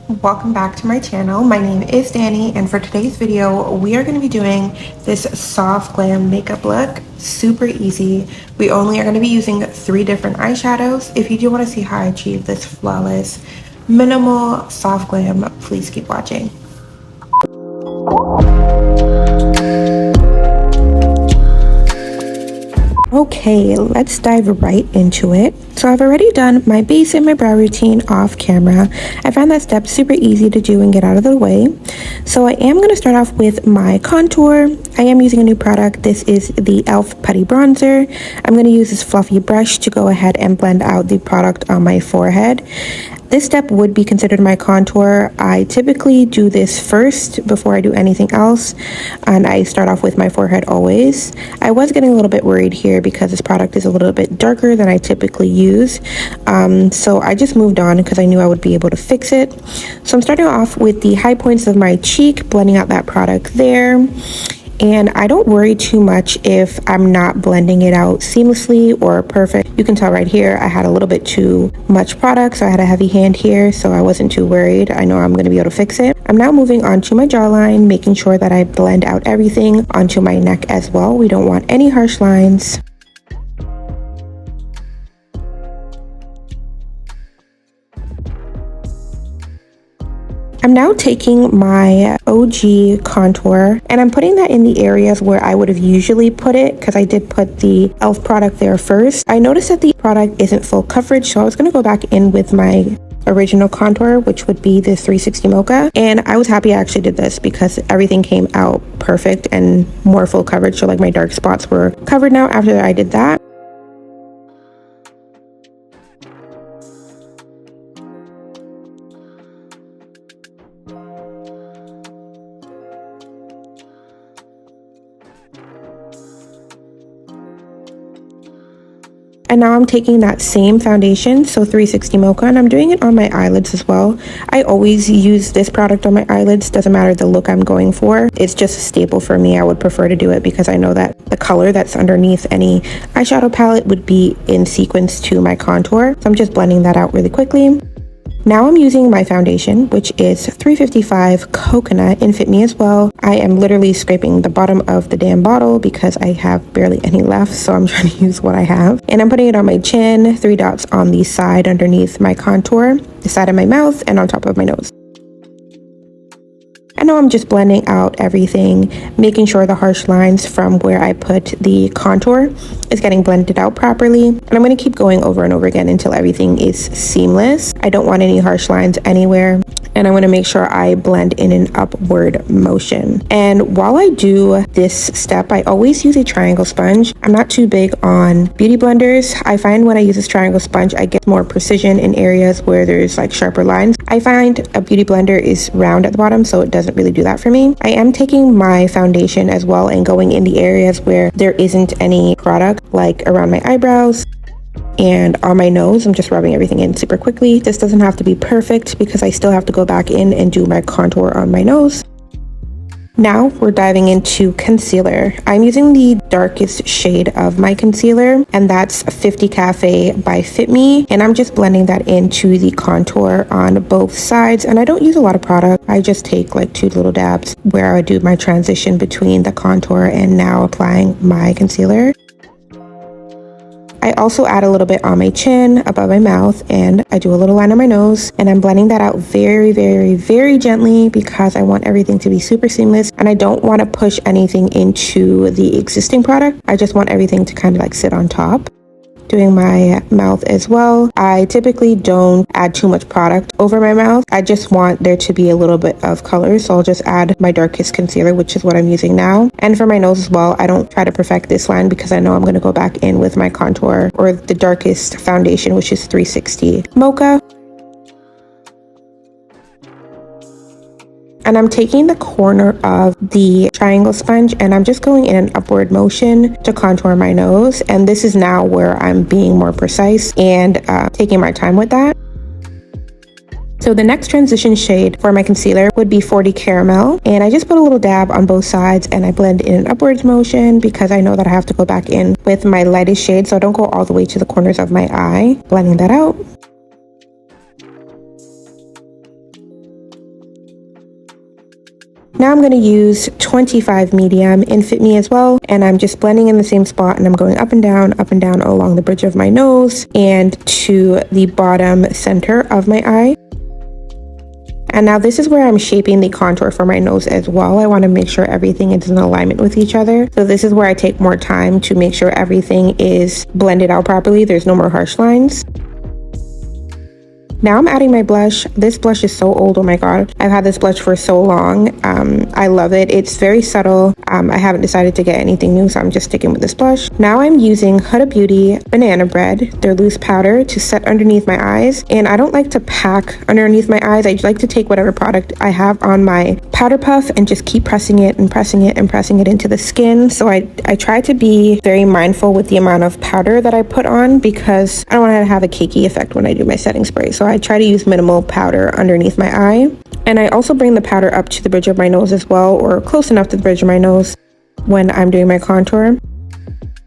Welcome back to my channel. My name is Dani, and for today's video we are going to be doing this soft glam makeup look. Super easy. We only are going to be using 3 different eyeshadows. If you do want to see how I achieve this flawless minimal soft glam, please keep watching. Okay, let's dive right into it. So I've already done my base and my brow routine off camera. I found that step super easy to do and get out of the way. So I am going to start off with my contour. I am using a new product. This is the e.l.f. Putty Bronzer. I'm going to use this fluffy brush to go ahead and blend out the product on my forehead. This step would be considered my contour. I typically do this first before I do anything else, and I start off with my forehead always. I was getting a little bit worried here because this product is a little bit darker than I typically use, so I just moved on because I knew I would be able to fix it. So I'm starting off with the high points of my cheek, blending out that product there. And I don't worry too much if I'm not blending it out seamlessly or perfect. You can tell right here I had a little bit too much product, so I had a heavy hand here, so I wasn't too worried. I know I'm going to be able to fix it. I'm now moving on to my jawline, making sure that I blend out everything onto my neck as well. We don't want any harsh lines. I'm now taking my OG contour and I'm putting that in the areas where I would have usually put it, because I did put the e.l.f. product there first. I noticed that the product isn't full coverage, so I was going to go back in with my original contour, which would be the 360 Mocha, and I was happy I actually did this because everything came out perfect and more full coverage, so like my dark spots were covered now after I did that. And now I'm taking that same foundation, so 360 Mocha, and I'm doing it on my eyelids as well. I always use this product on my eyelids, doesn't matter the look I'm going for. It's just a staple for me. I would prefer to do it because I know that the color that's underneath any eyeshadow palette would be in sequence to my contour. So I'm just blending that out really quickly. Now I'm using my foundation, which is 355 Coconut in Fit Me as well. I am literally scraping the bottom of the damn bottle because I have barely any left, so I'm trying to use what I have. And I'm putting it on my chin, 3 dots on the side underneath my contour, the side of my mouth, and on top of my nose. And now I'm just blending out everything, making sure the harsh lines from where I put the contour is getting blended out properly. And I'm going to keep going over and over again until everything is seamless. I don't want any harsh lines anywhere. And I'm going to make sure I blend in an upward motion. And while I do this step, I always use a triangle sponge. I'm not too big on beauty blenders. I find when I use this triangle sponge, I get more precision in areas where there's like sharper lines. I find a beauty blender is round at the bottom, so it doesn't really do that for me. I am taking my foundation as well and going in the areas where there isn't any product, like around my eyebrows and on my nose. I'm just rubbing everything in super quickly. This doesn't have to be perfect because I still have to go back in and do my contour on my nose. Now we're diving into concealer. I'm using the darkest shade of my concealer, and that's 50 Cafe by Fit Me, and I'm just blending that into the contour on both sides. And I don't use a lot of product. I just take like 2 little dabs where I do my transition between the contour and now applying my concealer. I also add a little bit on my chin, above my mouth, and I do a little line on my nose, and I'm blending that out very, very, very gently because I want everything to be super seamless and I don't want to push anything into the existing product. I just want everything to kind of like sit on top. Doing my mouth as well. I typically don't add too much product over my mouth. I just want there to be a little bit of color, so I'll just add my darkest concealer, which is what I'm using now. And for my nose as well, I don't try to perfect this line because I know I'm going to go back in with my contour or the darkest foundation, which is 360 Mocha. And I'm taking the corner of the triangle sponge and I'm just going in an upward motion to contour my nose. And this is now where I'm being more precise and taking my time with that. So the next transition shade for my concealer would be 40 Caramel. And I just put a little dab on both sides and I blend in an upwards motion because I know that I have to go back in with my lightest shade, so I don't go all the way to the corners of my eye. Blending that out. Now I'm going to use 25 medium in Fit Me as well, and I'm just blending in the same spot, and I'm going up and down along the bridge of my nose and to the bottom center of my eye. And now this is where I'm shaping the contour for my nose as well. I want to make sure everything is in alignment with each other. So this is where I take more time to make sure everything is blended out properly. There's no more harsh lines. Now I'm adding my blush. This blush is so old, oh my god. I've had this blush for so long. I love it. It's very subtle. I haven't decided to get anything new, so I'm just sticking with this blush. Now I'm using Huda Beauty Banana Bread, their loose powder, to set underneath my eyes. And I don't like to pack underneath my eyes. I like to take whatever product I have on my powder puff and just keep pressing it and pressing it and pressing it into the skin. So I try to be very mindful with the amount of powder that I put on, because I don't want to have a cakey effect when I do my setting spray. So I try to use minimal powder underneath my eye. And I also bring the powder up to the bridge of my nose as well, or close enough to the bridge of my nose when I'm doing my contour.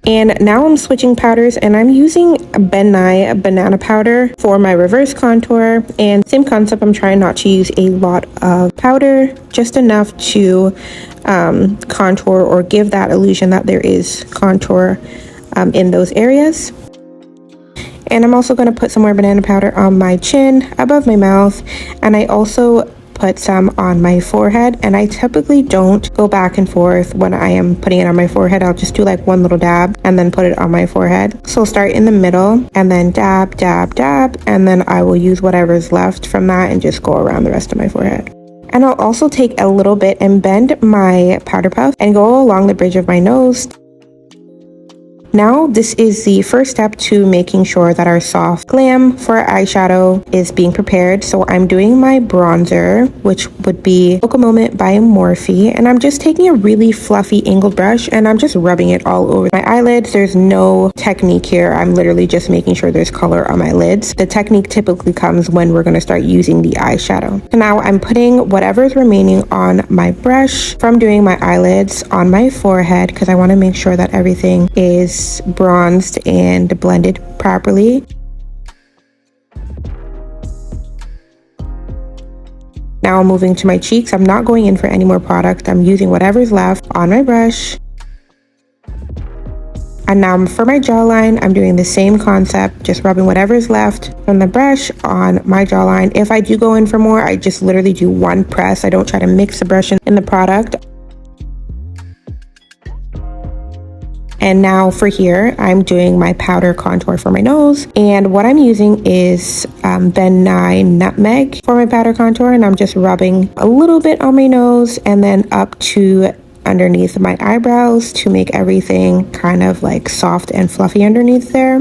And now I'm switching powders, and I'm using Nye banana powder for my reverse contour. And same concept, I'm trying not to use a lot of powder, just enough to contour or give that illusion that there is contour in those areas. And I'm also going to put some more banana powder on my chin, above my mouth, and I also put some on my forehead. And I typically don't go back and forth when I am putting it on my forehead. I'll just do like one little dab and then put it on my forehead. So I'll start in the middle and then dab, dab, dab, and then I will use whatever's left from that and just go around the rest of my forehead. And I'll also take a little bit and bend my powder puff and go along the bridge of my nose. Now, this is the first step to making sure that our soft glam for our eyeshadow is being prepared. So I'm doing my bronzer, which would be Mocha Moment by Morphe. And I'm just taking a really fluffy angled brush and I'm just rubbing it all over my eyelids. There's no technique here. I'm literally just making sure there's color on my lids. The technique typically comes when we're going to start using the eyeshadow. So now I'm putting whatever's remaining on my brush from doing my eyelids on my forehead, because I want to make sure that everything is bronzed and blended properly. Now I'm moving to my cheeks. I'm not going in for any more product. I'm using whatever's left on my brush. And now for my jawline, I'm doing the same concept, just rubbing whatever's left from the brush on my jawline. If I do go in for more, I just literally do one press. I don't try to mix the brush in the product. And now for here, I'm doing my powder contour for my nose. And what I'm using is Nye Nutmeg for my powder contour. And I'm just rubbing a little bit on my nose and then up to underneath my eyebrows to make everything kind of like soft and fluffy underneath there.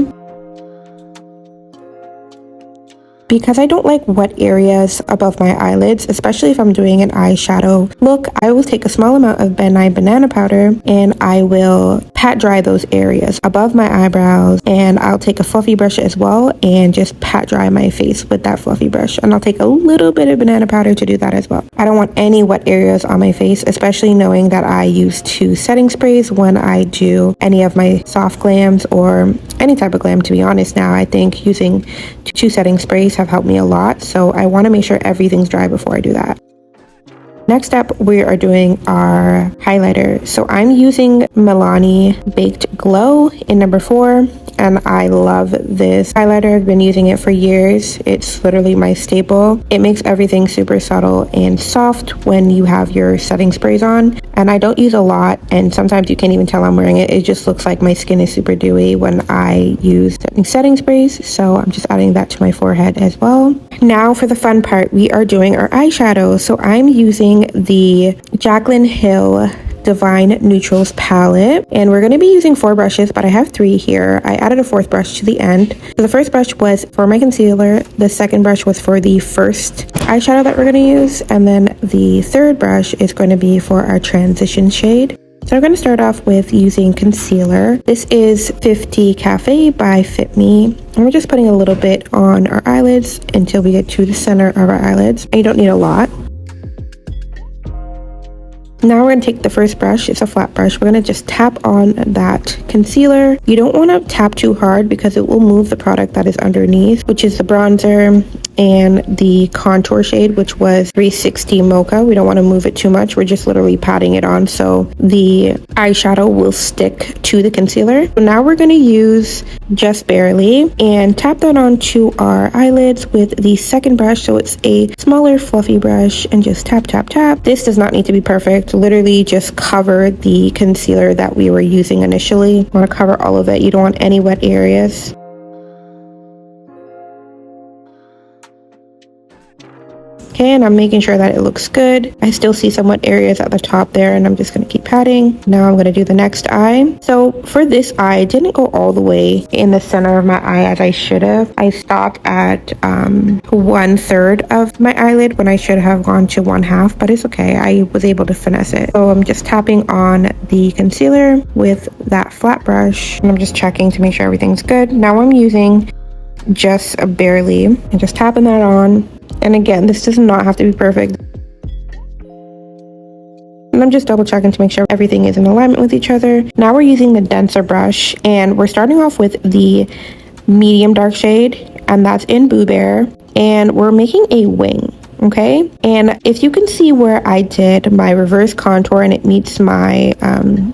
Because I don't like wet areas above my eyelids, especially if I'm doing an eyeshadow look, I will take a small amount of Nye banana powder and I will pat dry those areas above my eyebrows. And I'll take a fluffy brush as well and just pat dry my face with that fluffy brush. And I'll take a little bit of banana powder to do that as well. I don't want any wet areas on my face, especially knowing that I use 2 setting sprays when I do any of my soft glams or any type of glam, to be honest. Now I think using 2 setting sprays have helped me a lot, so I want to make sure everything's dry before I do that. Next up, we are doing our highlighter. So I'm using Milani Baked Glow in number 4, and I love this highlighter. I've been using it for years. It's literally my staple. It makes everything super subtle and soft when you have your setting sprays on. And I don't use a lot, and sometimes you can't even tell I'm wearing it. It just looks like my skin is super dewy when I use setting sprays. So I'm just adding that to my forehead as well. Now for the fun part, we are doing our eyeshadow. So I'm using the Jaclyn Hill Divine Neutrals palette, and we're going to be using 4 brushes, but I have 3 here. I added a 4th brush to the end. So the first brush was for my concealer, the second brush was for the first eyeshadow that we're going to use, and then the 3rd brush is going to be for our transition shade. So I'm going to start off with using concealer. This is 50 Cafe by Fit Me, and we're just putting a little bit on our eyelids until we get to the center of our eyelids. And you don't need a lot. Now we're going to take the first brush, it's a flat brush, we're going to just tap on that concealer. You don't want to tap too hard because it will move the product that is underneath, which is the bronzer and the contour shade, which was 360 Mocha. We don't want to move it too much, we're just literally patting it on so the eyeshadow will stick to the concealer. So now we're going to use Just Barely and tap that onto our eyelids with the second brush, so it's a smaller fluffy brush, and just tap tap tap. This does not need to be perfect, literally just cover the concealer that we were using initially. You want to cover all of it, you don't want any wet areas. Okay, and I'm making sure that it looks good. I still see some wet areas at the top there, and I'm just going to keep patting. Now I'm going to do the next eye. So for this eye, I didn't go all the way in the center of my eye as I should have. I stopped at 1/3 of my eyelid when I should have gone to 1/2, but it's okay. I was able to finesse it. So I'm just tapping on the concealer with that flat brush, and I'm just checking to make sure everything's good. Now I'm using Just Barely and just tapping that on. And again, this does not have to be perfect. And I'm just double checking to make sure everything is in alignment with each other. Now we're using the denser brush, and we're starting off with the medium dark shade, and that's in Boo Bear, and we're making a wing. Okay, and if you can see where I did my reverse contour and it meets my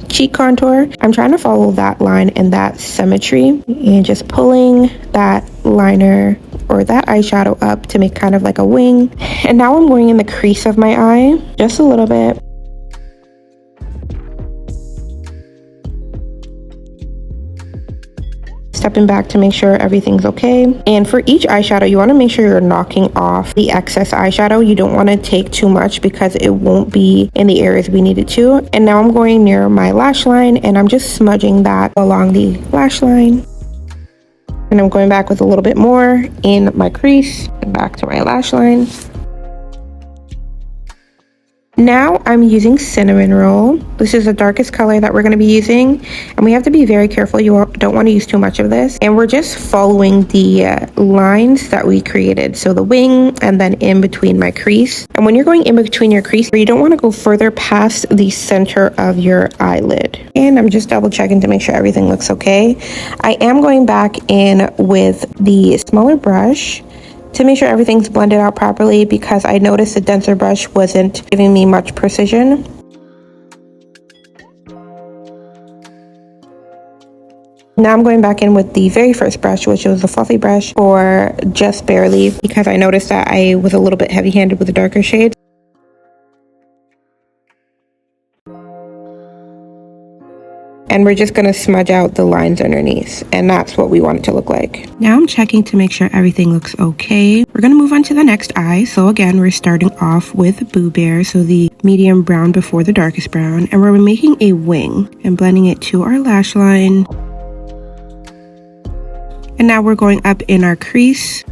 cheek contour, I'm trying to follow that line and that symmetry, and just pulling that liner or that eyeshadow up to make kind of like a wing. And now I'm going in the crease of my eye just a little bit. Stepping back to make sure everything's okay. And for each eyeshadow, you want to make sure you're knocking off the excess eyeshadow. You don't want to take too much because it won't be in the areas we need it to. And now I'm going near my lash line, and I'm just smudging that along the lash line. And I'm going back with a little bit more in my crease and back to my lash line. Now I'm using Cinnamon Roll. This is the darkest color that we're going to be using, and we have to be very careful. You don't want to use too much of this. And we're just following the lines that we created, so the wing and then in between my crease. And when you're going in between your crease, you don't want to go further past the center of your eyelid. And I'm just double checking to make sure everything looks okay. I am going back in with the smaller brush to make sure everything's blended out properly, because I noticed the denser brush wasn't giving me much precision. Now I'm going back in with the very first brush, which was the fluffy brush for Just Barely, because I noticed that I was a little bit heavy-handed with the darker shades. And we're just going to smudge out the lines underneath, and that's what we want it to look like. Now I'm checking to make sure everything looks okay. We're going to move on to the next eye. So again, we're starting off with Boo Bear, so the medium brown before the darkest brown, and we're making a wing and blending it to our lash line. And now we're going up in our crease.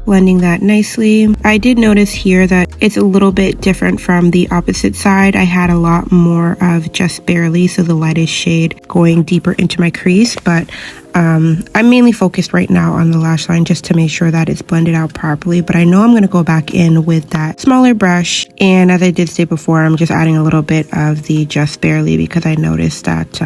Blending that nicely. I did notice here that it's a little bit different from the opposite side. I had a lot more of Just Barely, so the lightest shade going deeper into my crease, but I'm mainly focused right now on the lash line just to make sure that it's blended out properly. But I know I'm going to go back in with that smaller brush, and as I did say before, I'm just adding a little bit of the Just Barely because I noticed that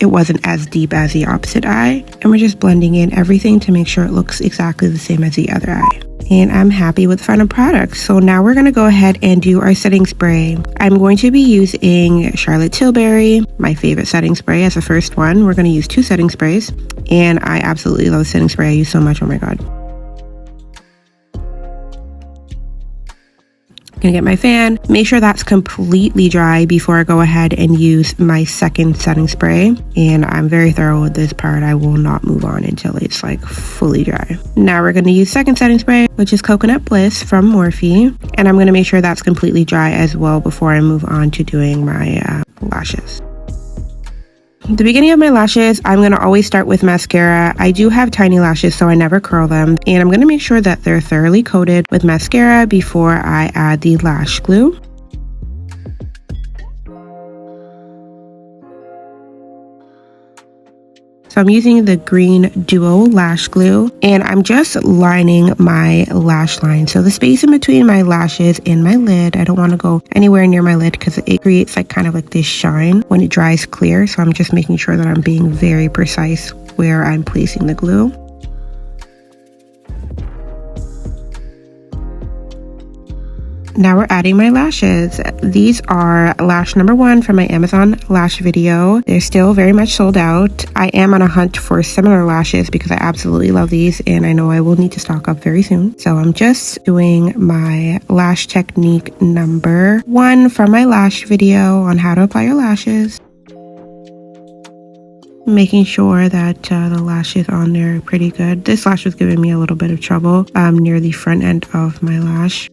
it wasn't as deep as the opposite eye, and we're just blending in everything to make sure it looks exactly the same as the other eye. And I'm happy with the final product. So now we're going to go ahead and do our setting spray. I'm going to be using Charlotte Tilbury, my favorite setting spray, as the first one. We're going to use 2 setting sprays, and I absolutely love setting spray. I use so much. Oh my god. Gonna get my fan, make sure that's completely dry before I go ahead and use my second setting spray. And I'm very thorough with this part. I will not move on until it's like fully dry. Now we're going to use second setting spray, which is Coconut Bliss from Morphe, and I'm going to make sure that's completely dry as well before I move on to doing my lashes. At the beginning of my lashes, I'm going to always start with mascara. I do have tiny lashes, so I never curl them. And I'm going to make sure that they're thoroughly coated with mascara before I add the lash glue. So I'm using the green Duo Lash Glue, and I'm just lining my lash line. So the space in between my lashes and my lid, I don't want to go anywhere near my lid because it creates like kind of like this shine when it dries clear. So I'm just making sure that I'm being very precise where I'm placing the glue. Now we're adding my lashes. These are lash number 1 from my Amazon lash video. They're still very much sold out. I am on a hunt for similar lashes because I absolutely love these and I know I will need to stock up very soon. So I'm just doing my lash technique number 1 from my lash video on how to apply your lashes. Making sure that the lash is on there pretty good. This lash was giving me a little bit of trouble near the front end of my lash.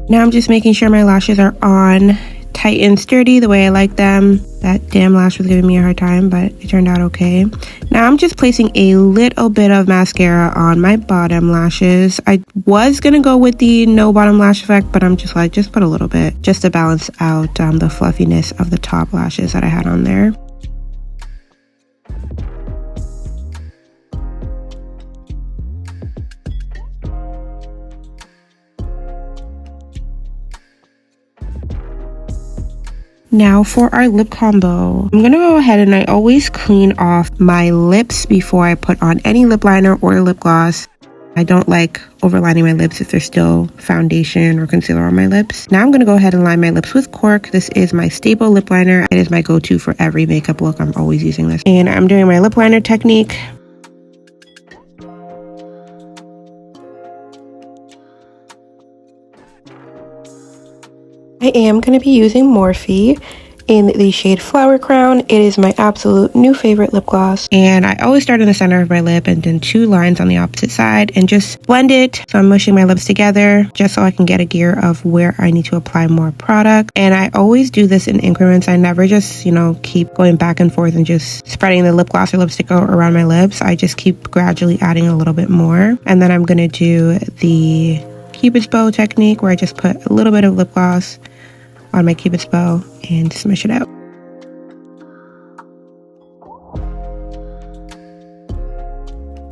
Now I'm just making sure my lashes are on tight and sturdy the way I like them. That damn lash was giving me a hard time, but it turned out okay. Now I'm just placing a little bit of mascara on my bottom lashes. I was gonna go with the no bottom lash effect, but I'm just like, just put a little bit just to balance out the fluffiness of the top lashes that I had on there. Now for our lip combo, I'm gonna go ahead and I always clean off my lips before I put on any lip liner or lip gloss. I don't like overlining my lips if there's still foundation or concealer on my lips. Now I'm gonna go ahead and line my lips with Cork. This is my staple lip liner. It is my go-to for every makeup look. I'm always using this. And I'm doing my lip liner technique. I am going to be using Morphe in the shade Flower Crown. It is my absolute new favorite lip gloss. And I always start in the center of my lip and then 2 lines on the opposite side and just blend it. So I'm mushing my lips together just so I can get a gear of where I need to apply more product. And I always do this in increments. I never just, keep going back and forth and just spreading the lip gloss or lipstick around my lips. I just keep gradually adding a little bit more. And then I'm going to do the Cupid's bow technique where I just put a little bit of lip gloss on my Cupid's bow and smush it out.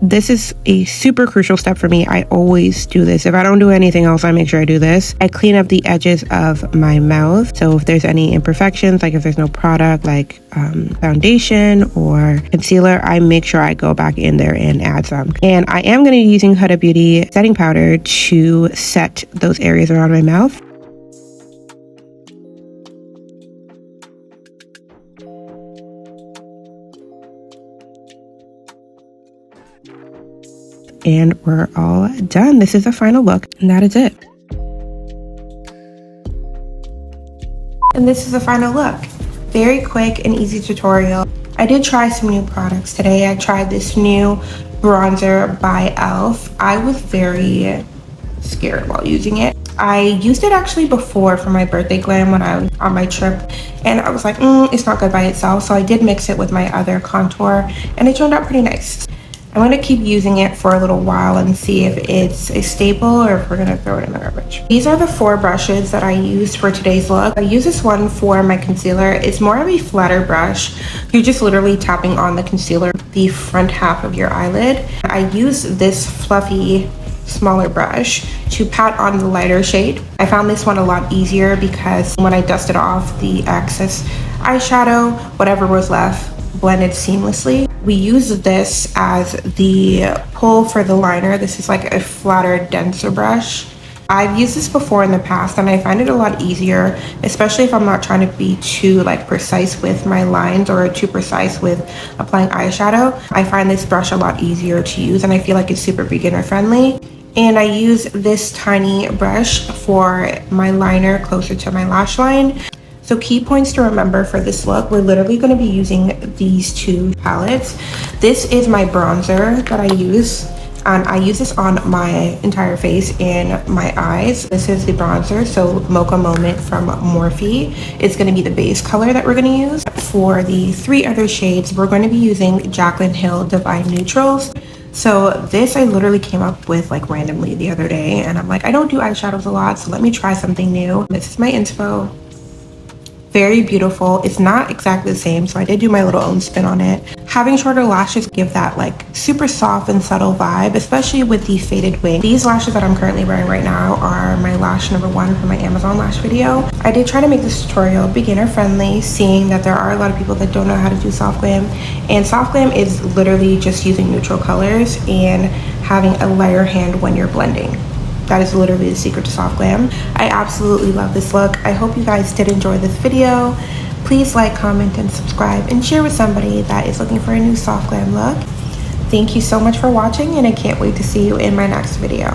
This is a super crucial step for me. I always do this. If I don't do anything else, I make sure I do this. I clean up the edges of my mouth. So if there's any imperfections, like if there's no product like foundation or concealer, I make sure I go back in there and add some. And I am going to be using Huda Beauty setting powder to set those areas around my mouth. And we're all done. This is the final look, and that is it. And this is the final look. Very quick and easy tutorial. I did try some new products today. I tried this new bronzer by e.l.f. I was very scared while using it. I used it actually before for my birthday glam when I was on my trip, and I was like, it's not good by itself. So I did mix it with my other contour, and it turned out pretty nice. I'm going to keep using it for a little while and see if it's a staple or if we're going to throw it in the garbage. These are the 4 brushes that I used for today's look. I use this one for my concealer. It's more of a flatter brush. You're just literally tapping on the concealer, the front half of your eyelid. I use this fluffy smaller brush to pat on the lighter shade. I found this one a lot easier because when I dusted off the excess eyeshadow, whatever was left blended seamlessly. We use this as the pull for the liner. This is like a flatter, denser brush. I've used this before in the past and I find it a lot easier, especially if I'm not trying to be too precise with my lines or too precise with applying eyeshadow. I find this brush a lot easier to use and I feel like it's super beginner friendly. And I use this tiny brush for my liner closer to my lash line. So key points to remember for this look, we're literally going to be using these 2 palettes. This is my bronzer that I use, and I use this on my entire face and my eyes. This is the bronzer, so Mocha Moment from Morphe. It's going to be the base color that we're going to use. For the 3 other shades, we're going to be using Jaclyn Hill Divine Neutrals. So this I literally came up with like randomly the other day, and I'm like, I don't do eyeshadows a lot, so let me try something new. This is my inspo. Very beautiful. It's not exactly the same, so I did do my little own spin on it. Having shorter lashes give that like super soft and subtle vibe, especially with the faded wing. These lashes that I'm currently wearing right now are my lash number 1 from my Amazon lash video. I did try to make this tutorial beginner friendly, seeing that there are a lot of people that don't know how to do soft glam, and soft glam is literally just using neutral colors and having a lighter hand when you're blending. That is literally the secret to soft glam. I absolutely love this look. I hope you guys did enjoy this video. Please like, comment, and subscribe, and share with somebody that is looking for a new soft glam look. Thank you so much for watching, and I can't wait to see you in my next video.